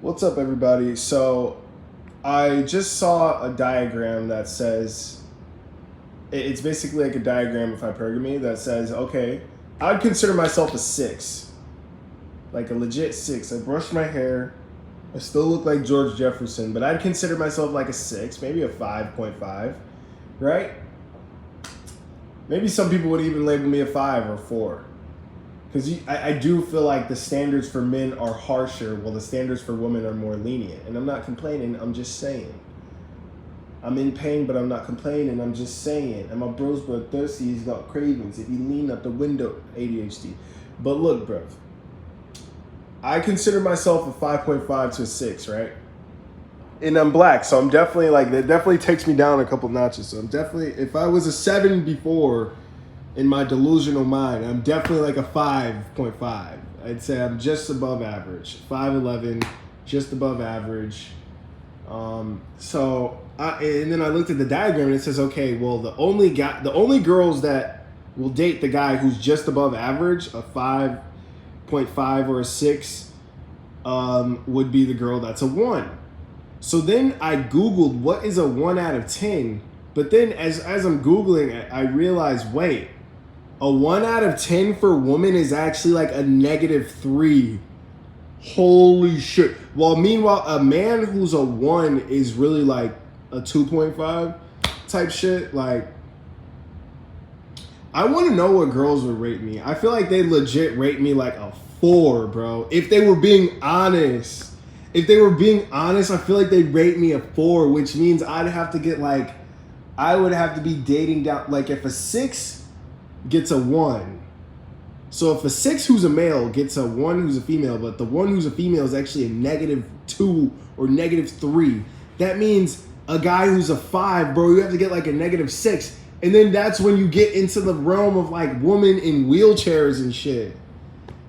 What's up, everybody? So I just saw a diagram that says, it's basically like a diagram of hypergamy that says, okay, I'd consider myself a 6, like a legit 6. I brushed my hair, I still look like George Jefferson, but I'd consider myself like a 6, maybe a 5.5, right? Maybe some people would even label me a 5 or 4. Because I do feel like the standards for men are harsher, while the standards for women are more lenient. And I'm not complaining, I'm just saying. I'm in pain, but I'm not complaining, I'm just saying. And my bro's blood thirsty, he's got cravings. If he lean out the window, ADHD. But look, bro. I consider myself a 5.5 to a 6, right? And I'm black, so I'm definitely like, that definitely takes me down a couple notches. So I'm definitely, if I was a 7 before, in my delusional mind, I'm definitely like a 5.5. I'd say I'm just above average. 5'11", just above average. And then I looked at the diagram and it says, okay, well, the only girls that will date the guy who's just above average, a 5.5 or a 6, would be the girl that's a 1. So then I Googled what is a 1 out of 10. But then as I'm Googling it, I realized, wait, a 1 out of 10 for women is actually like a -3. Holy shit. Well, meanwhile, a man who's a 1 is really like a 2.5 type shit. Like, I want to know what girls would rate me. I feel like they legit rate me like a 4, bro. If they were being honest. I feel like they'd rate me a 4, which means I'd have to get like, I would have to be dating down. Like, if a 6 gets a 1. So if a 6 who's a male gets a 1 who's a female, but the 1 who's a female is actually a -2 or -3, that means a guy who's a 5, bro, you have to get like a -6. And then that's when you get into the realm of like women in wheelchairs and shit.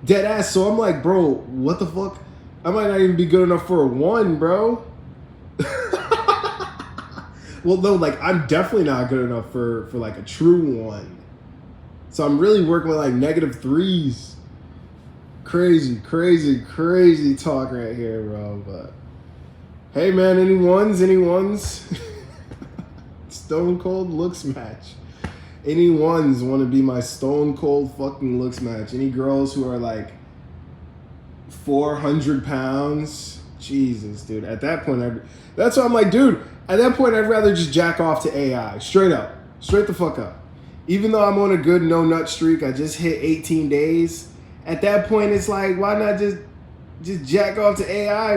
Dead ass. So I'm like, bro, what the fuck? I might not even be good enough for a 1, bro. Well, no, like, I'm definitely not good enough for like a true 1. So I'm really working with like -3s. Crazy talk right here, bro. But hey, man, any ones? Stone cold looks match. Any ones want to be my stone cold fucking looks match? Any girls who are like 400 pounds? Jesus, dude. At that point, that's why I'm like, dude, at that point, I'd rather just jack off to AI. Straight the fuck up. Even though I'm on a good no-nut streak, I just hit 18 days. At that point, it's like, why not just jack off to AI?